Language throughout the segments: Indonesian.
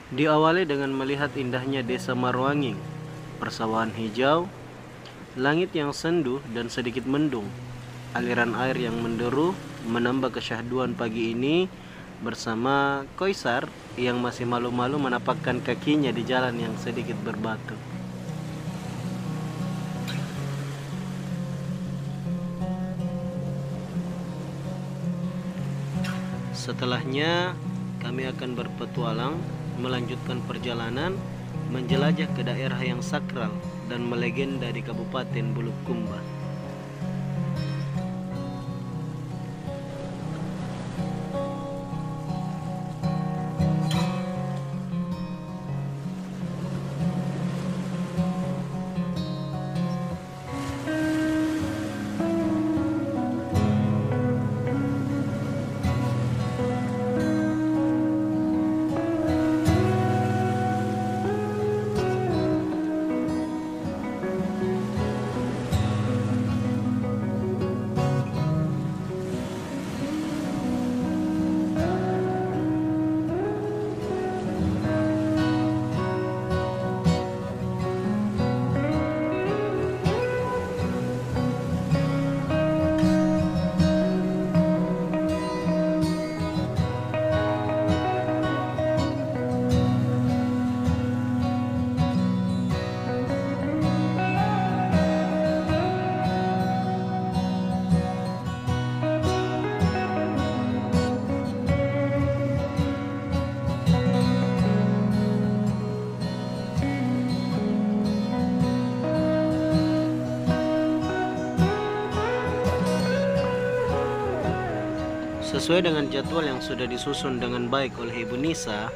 Diawali dengan melihat indahnya desa Marwanging, persawahan hijau, langit yang sendu dan sedikit mendung, aliran air yang menderu menambah kesyahduan pagi ini bersama Koisar yang masih malu-malu menapakkan kakinya di jalan yang sedikit berbatu. Setelahnya, kami akan berpetualang melanjutkan perjalanan menjelajah ke daerah yang sakral dan melegenda di Kabupaten Bulukumba. Sesuai dengan jadwal yang sudah disusun dengan baik oleh Ibu Nisa,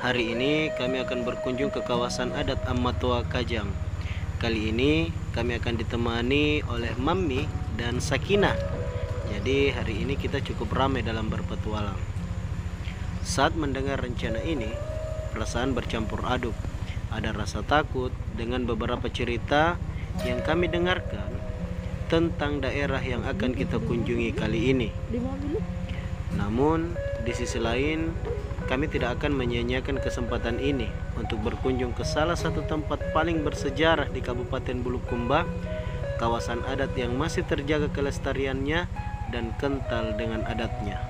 hari ini kami akan berkunjung ke kawasan adat Amatoa Kajang. Kali ini kami akan ditemani oleh Mami dan Sakinah. Jadi hari ini kita cukup ramai dalam berpetualang. Saat mendengar rencana ini, perasaan bercampur aduk. Ada rasa takut dengan beberapa cerita yang kami dengarkan tentang daerah yang akan kita kunjungi kali ini. Namun, di sisi lain, kami tidak akan menyia-nyiakan kesempatan ini untuk berkunjung ke salah satu tempat paling bersejarah di Kabupaten Bulukumba, kawasan adat yang masih terjaga kelestariannya dan kental dengan adatnya.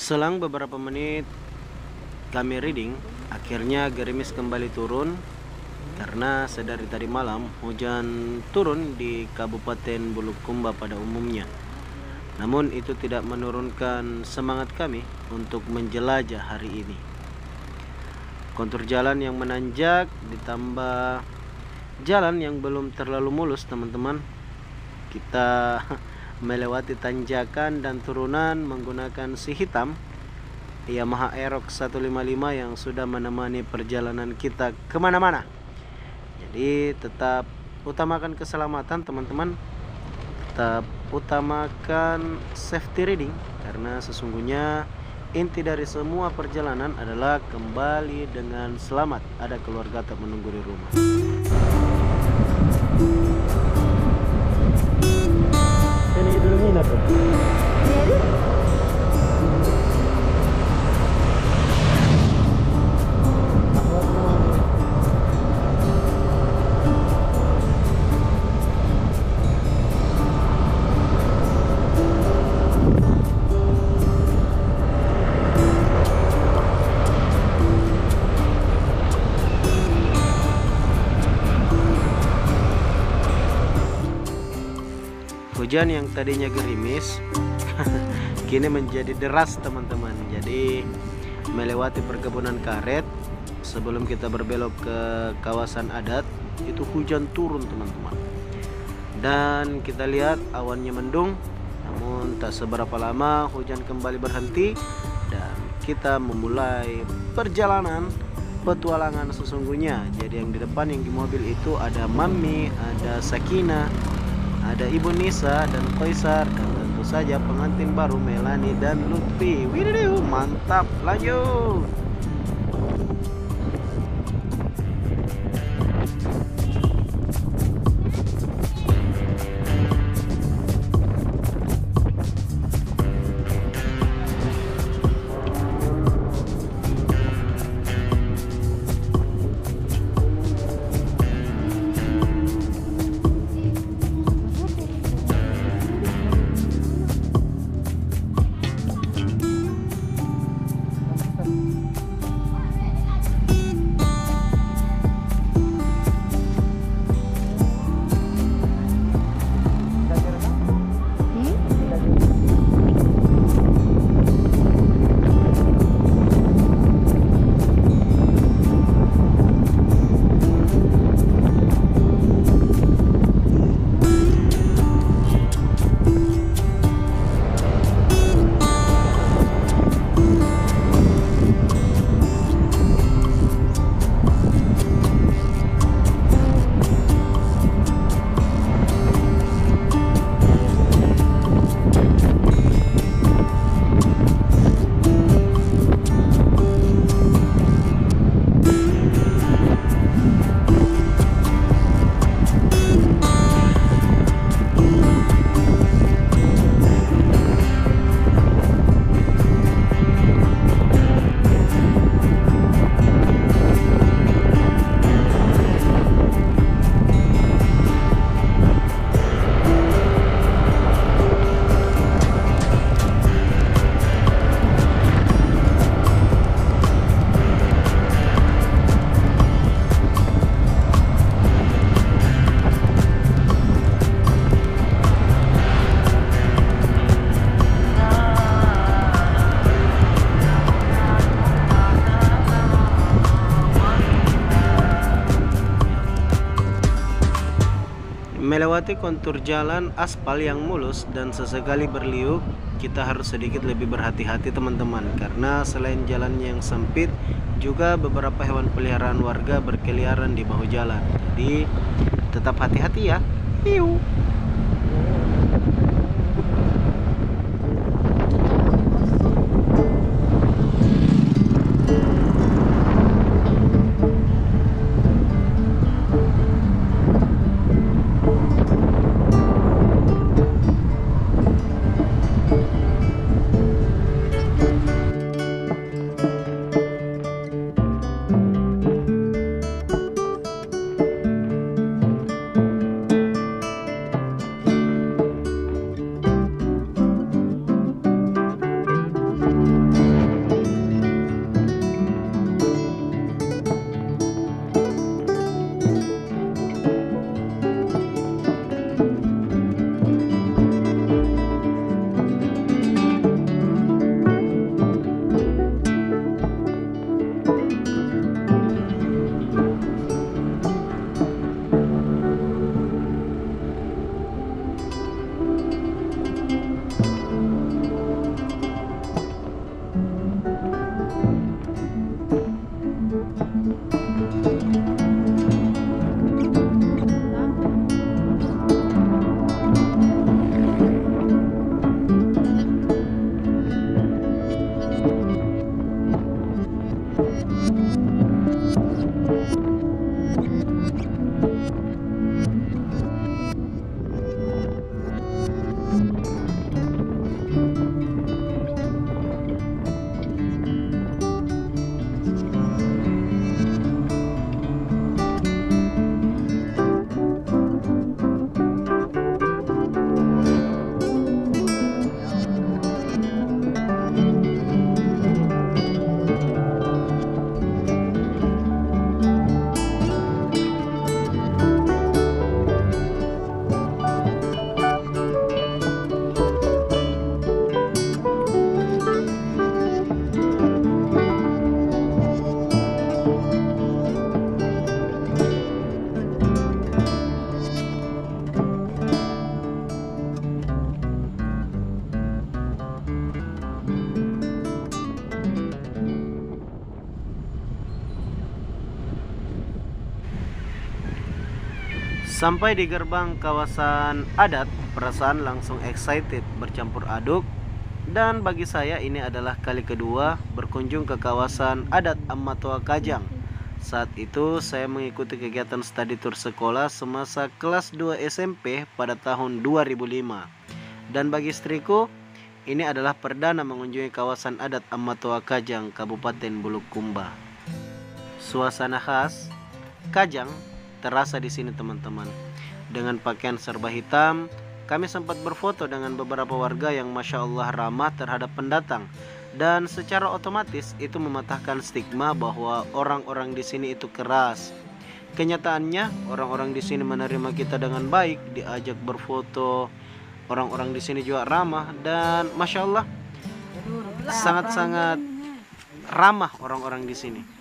Selang beberapa menit kami reading, akhirnya gerimis kembali turun karena sedari tadi malam hujan turun di Kabupaten Bulukumba pada umumnya. Namun itu tidak menurunkan semangat kami untuk menjelajah hari ini. Kontur jalan yang menanjak ditambah jalan yang belum terlalu mulus, teman-teman. Kita melewati tanjakan dan turunan menggunakan si hitam Yamaha Aerox 155 yang sudah menemani perjalanan kita kemana-mana. Jadi tetap utamakan keselamatan, teman-teman. Tetap utamakan safety reading, karena sesungguhnya inti dari semua perjalanan adalah kembali dengan selamat. Ada keluarga tak menunggu di rumah. Ini dulu minat tuh. hujan yang tadinya gerimis kini menjadi deras teman-teman. Jadi melewati perkebunan karet sebelum kita berbelok ke kawasan adat itu hujan turun teman-teman. Dan kita lihat awannya mendung, namun tak seberapa lama hujan kembali berhenti dan kita memulai perjalanan petualangan sesungguhnya. Jadi yang di depan yang di mobil itu ada Mami, ada Sakina, ada Ibu Nisa dan Koisar, dan tentu saja pengantin baru Melani dan Lutfi. Widih, mantap, lanjut. Melewati kontur jalan aspal yang mulus dan sesekali berliuk, kita harus sedikit lebih berhati-hati teman-teman, karena selain jalannya yang sempit, juga beberapa hewan peliharaan warga berkeliaran di bahu jalan. Jadi tetap hati-hati ya. Hiu. Sampai di gerbang kawasan adat, perasaan langsung excited bercampur aduk. Dan bagi saya ini adalah kali kedua berkunjung ke kawasan adat Amatoa Kajang. Saat itu saya mengikuti kegiatan study tour sekolah semasa kelas 2 SMP pada tahun 2005. Dan bagi istriku, ini adalah perdana mengunjungi kawasan adat Amatoa Kajang, Kabupaten Bulukumba. Suasana khas Kajang terasa di sini teman-teman. Dengan pakaian serba hitam, kami sempat berfoto dengan beberapa warga yang Masya Allah ramah terhadap pendatang. Dan secara otomatis itu mematahkan stigma bahwa orang-orang di sini itu keras. Kenyataannya orang-orang di sini menerima kita dengan baik, diajak berfoto. Orang-orang di sini juga ramah dan Masya Allah sangat-sangat ramah orang-orang di sini.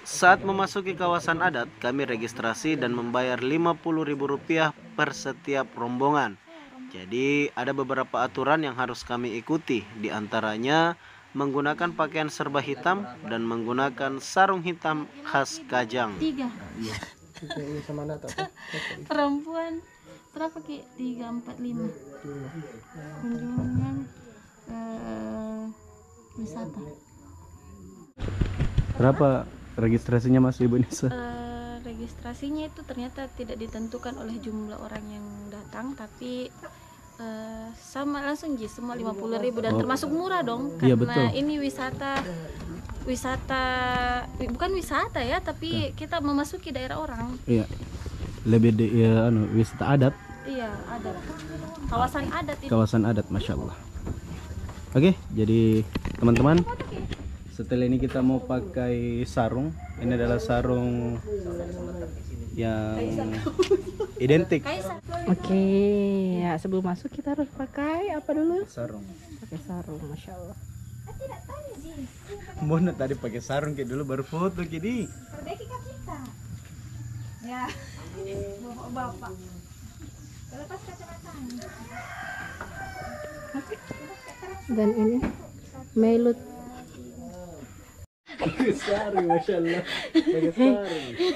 Saat memasuki kawasan adat, kami registrasi dan membayar Rp50.000 per setiap rombongan. Jadi ada beberapa aturan yang harus kami ikuti, di antaranya menggunakan pakaian serba hitam dan menggunakan sarung hitam khas Kajang. 3. Perempuan berapa Ki? 3, 4, 5. Kunjungan wisata. Berapa registrasinya Mas Ibu Nisa? Registrasinya itu ternyata tidak ditentukan oleh jumlah orang yang datang, tapi sama langsung semua 50.000 dan termasuk murah dong, karena iya, betul. Ini wisata bukan wisata ya, tapi kita memasuki daerah orang. Iya, lebih di wisata adat. Iya, adat, kawasan adat itu. Kawasan adat, Masya Allah. Oke, jadi teman-teman, setelah ini kita mau pakai sarung. Ini adalah sarung yang identik. Oke, ya sebelum masuk kita harus pakai apa dulu? Sarung. Pakai sarung, Masya Allah. Mona tadi pakai sarung kayak dulu baru foto jadi. Ya, bapak. Lepas kacamatanya. Dan ini melut. Pakai sarung, Masya Allah. Pakai sarung.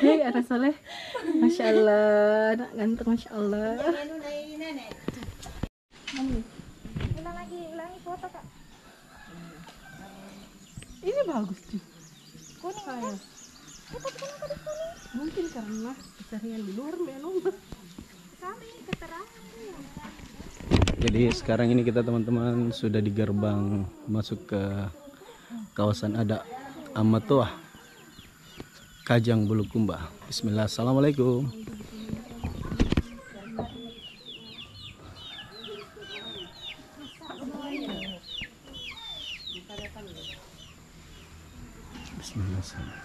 Hei, anak soleh, Masya Allah, anak ganteng, Masya Allah. Ulangi foto Kak. Ini bagus tuh. Kuning kan? Mungkin karena keseharian di luar memang. Kami keterangan. Jadi sekarang ini kita teman-teman sudah di gerbang masuk ke kawasan adat Amatoa Kajang Bulukumba. Bismillah, assalamualaikum. Bismillah, assalamualaikum.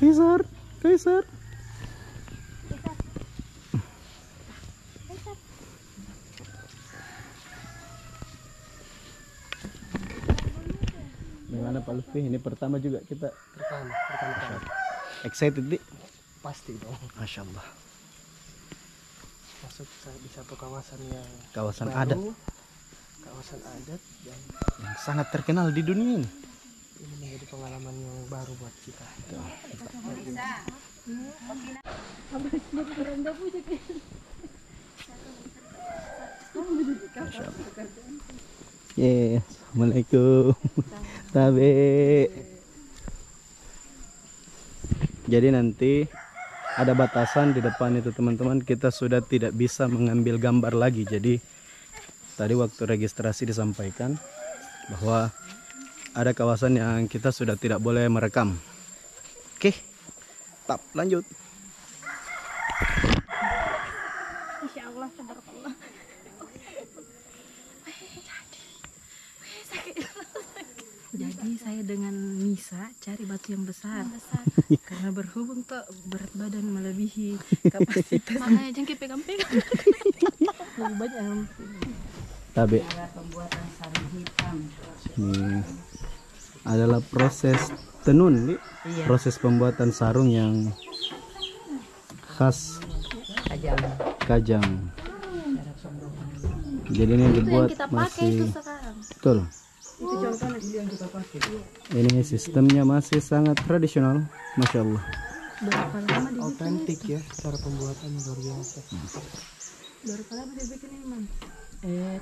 Kaisar, Kaisar. Gimana Pak Lutfi? Ini pertama juga kita. Pertama. Excited di? Pasti dong. Masya Allah. Masuk di satu kawasan yang Kawasan baru, adat kawasan adat yang sangat terkenal di dunia ini. ini menjadi pengalaman yang baru buat kita. Masya Allah. Yes, assalamualaikum. Tabe. Jadi nanti ada batasan di depan itu teman-teman, kita sudah tidak bisa mengambil gambar lagi. Jadi tadi waktu registrasi disampaikan bahwa ada kawasan yang kita sudah tidak boleh merekam. Oke, tap lanjut. Insya Allah, tabarakallah. Jadi saya dengan Nisa cari batu yang besar. Karena berhubung tuh berat badan melebihi kapasitas. Makanya jangan pegang-pegang. Lebih banyak. Tabe. Pembuatan sarung hitam. Ini adalah proses tenun, Li. Iya. Proses pembuatan sarung yang khas Kajang. Jadi ini Itu yang dibuat kita pakai masih itu sekarang. betul. Itu contohnya yang kita pakai. Ini sistemnya masih sangat tradisional, masya Allah. Berapa lama dibikin? Otentik ya, cara pembuatannya luar biasa. Berapa lama dibikin ini, Mam?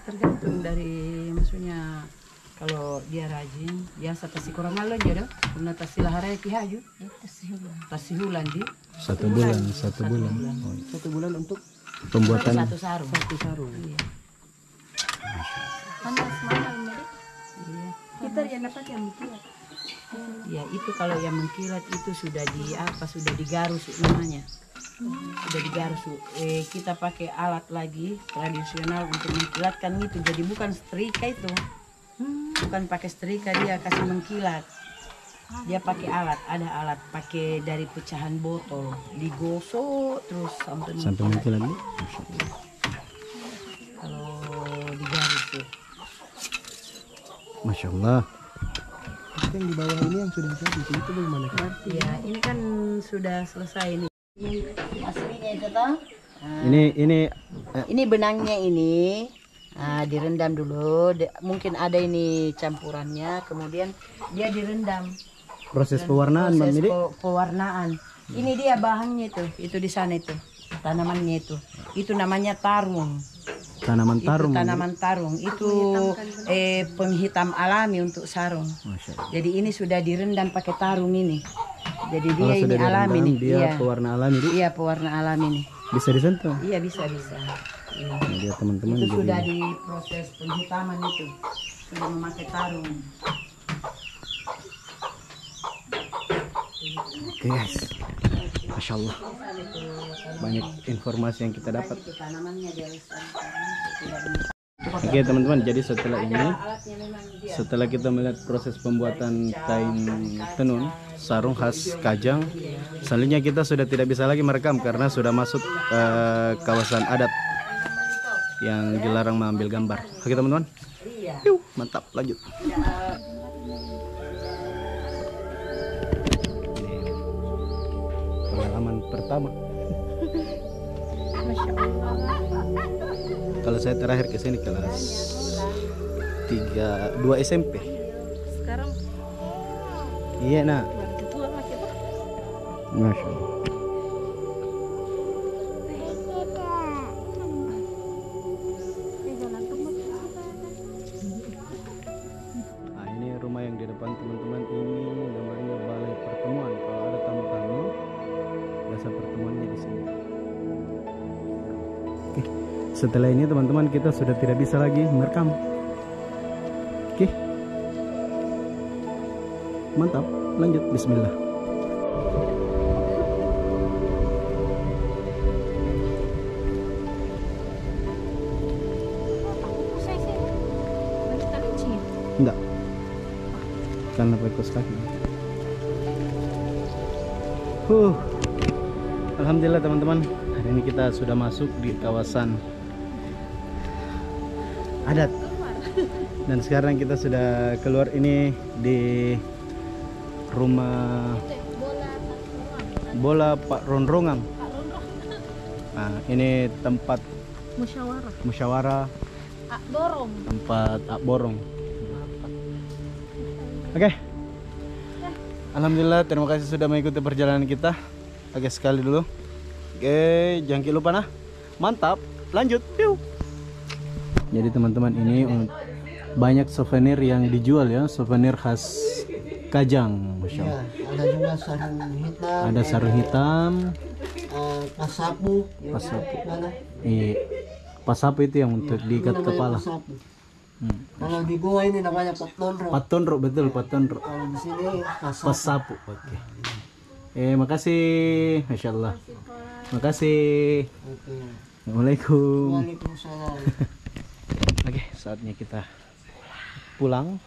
Tergantung dari maksudnya kalau dia rajin, biasa pasti kurang malu aja dah. Kena tasi lahara ki haju. Tasi hulan di. 1 bulan, 1 bulan. Oh, 1 bulan untuk pembuatan satu sarung. Satu sarung. Iya. Panas mahal, Mbak. Iya. Kita yang dapat yang mengkilat. Ya itu kalau yang mengkilat itu sudah sudah digarus namanya. Sudah digarus. Kita pakai alat lagi tradisional untuk mengkilatkan itu. Jadi bukan setrika itu. Bukan pakai setrika, dia kasih mengkilat. Dia pakai alat, ada alat pakai dari pecahan botol, digosok terus sampai mengkilat. Li. Kalau digarus tuh. Masya Allah. Itu yang di bawah ini yang sudah jadi, itu bagaimana? Ya, ini kan sudah selesai ini. Aslinya itu toh. Ini benangnya ini. Nah, direndam dulu. Mungkin ada ini campurannya, kemudian dia direndam. Proses pewarnaan, Mbak Midi. Pewarnaan. Ini dia bahannya itu di sana itu. Tanamannya itu. Itu namanya tarung. Tanaman tarung. Itu tanaman tarung. Itu penghitam alami untuk sarung. Masya Allah. Jadi ini sudah direndam pakai tarung ini. Jadi dia Kalau ini sudah alami direndam, nih. dia Iya. pewarna alami, Li. Iya, pewarna alami nih. Bisa disentuh. Iya, bisa. Iya. Nah, dia teman-teman Itu jadi sudah di proses penghitaman itu. Sudah memakai tarung. Oke guys, Masya Allah, banyak informasi yang kita dapat. Tanamannya dari sana. Oke teman-teman, jadi setelah ini, setelah kita melihat proses pembuatan kain tenun sarung khas Kajang, selanjutnya kita sudah tidak bisa lagi merekam karena sudah masuk kawasan adat yang dilarang mengambil gambar. Oke teman-teman, mantap, lanjut. Pengalaman pertama. Kalau saya terakhir ke sini kelas 2 SMP. Sekarang Iya nak. tua makin Masya Allah. Nah, ini rumah yang di depan teman-teman, ini namanya balai pertemuan. Kalau ada tamu-tamu, biasa pertemuannya di sini. Oke, setelah ini teman-teman kita sudah tidak bisa lagi merekam. Oke, mantap, lanjut, bismillah. Enggak, karena pakai kaos kaki. Alhamdulillah teman-teman, hari ini kita sudah masuk di kawasan adat. Dan sekarang kita sudah keluar ini di rumah bola Pak Ronrongang. Nah, ini tempat musyawarah, borong. tempat borong. Oke. Alhamdulillah, terima kasih sudah mengikuti perjalanan kita. Oke, sekali dulu. Oke, jangan lupa nah. Mantap, lanjut. Piu. Jadi teman-teman, ini banyak souvenir yang dijual ya, souvenir khas Kajang, Masya Allah. Ada juga sarung hitam. Ada sarung hitam, Pasapu. pasapu. Pasapu itu yang untuk diikat kepala. Kalau di gua ini namanya patonro. Patonro, betul, patonro. Kalau di sini Pasapu. Oke. Makasih, Masya Allah. Makasih. Assalamualaikum. Waalaikumsalam. Oke, saatnya kita pulang.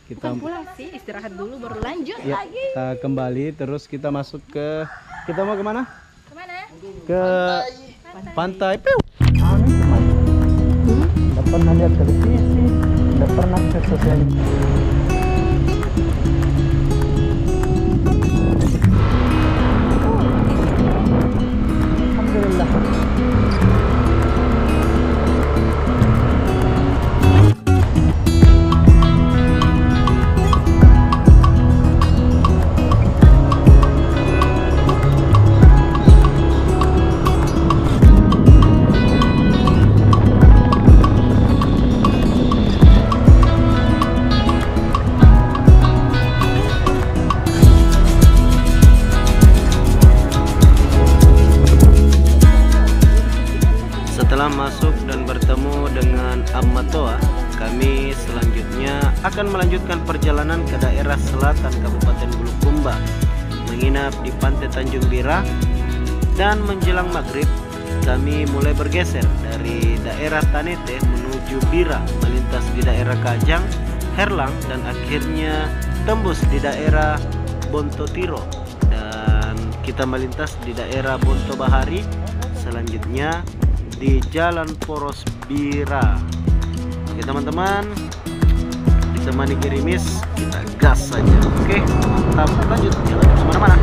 Kita Pulang sih, istirahat dulu baru lanjut ya, lagi. kita kembali terus kita masuk ke, kita mau kemana? Kemana? Ke pantai. Piu. Tidak pernah lihat televisi, tidak pernah ke sosial. akan melanjutkan perjalanan ke daerah selatan Kabupaten Bulukumba, menginap di Pantai Tanjung Bira, dan menjelang maghrib kami mulai bergeser dari daerah Tanete menuju Bira, melintas di daerah Kajang, Herlang, dan akhirnya tembus di daerah Bontotiro, dan kita melintas di daerah Bonto Bahari, selanjutnya di Jalan Poros Bira. Oke teman-teman, ditemani gerimis, kita gas saja. Oke, mantap, lanjut, jangan kemana-mana.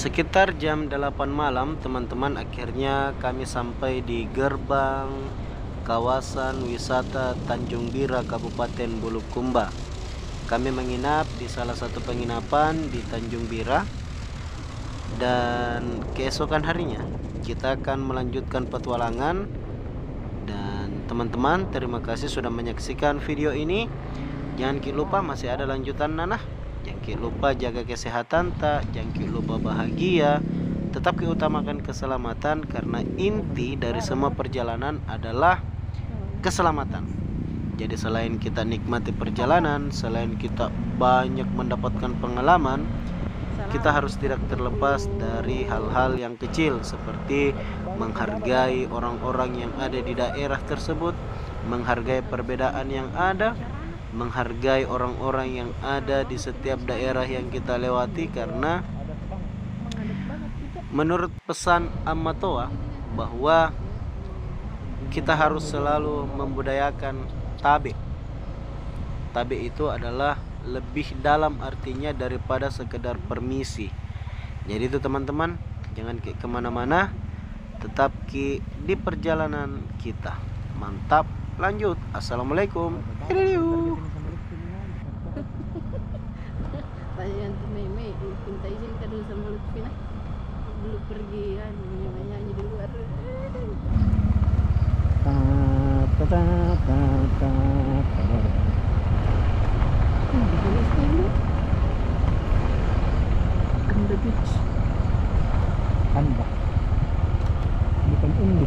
Sekitar jam 8 malam teman-teman, akhirnya kami sampai di gerbang kawasan wisata Tanjung Bira Kabupaten Bulukumba. Kami menginap di salah satu penginapan di Tanjung Bira, dan keesokan harinya kita akan melanjutkan petualangan. Dan teman-teman, terima kasih sudah menyaksikan video ini. Jangan lupa masih ada lanjutan nanah. Jangan lupa jaga kesehatan tak, jangan lupa bahagia, tetap utamakan keselamatan, karena inti dari semua perjalanan adalah keselamatan. Jadi selain kita nikmati perjalanan, selain kita banyak mendapatkan pengalaman, kita harus tidak terlepas dari hal-hal yang kecil, seperti menghargai orang-orang yang ada di daerah tersebut, menghargai perbedaan yang ada, menghargai orang-orang yang ada di setiap daerah yang kita lewati. Karena menurut pesan Ammatoa bahwa kita harus selalu membudayakan tabe. Tabe itu adalah lebih dalam artinya daripada sekedar permisi. Jadi itu teman-teman, jangan kemana-mana, tetap di perjalanan kita. Mantap, lanjut. Assalamualaikum. Tanya Meme, minta izin kan dulu sama Lutfi, dulu pergi kan nyanyi di luar. Kanda Beach. Kanda. Bukan Undi.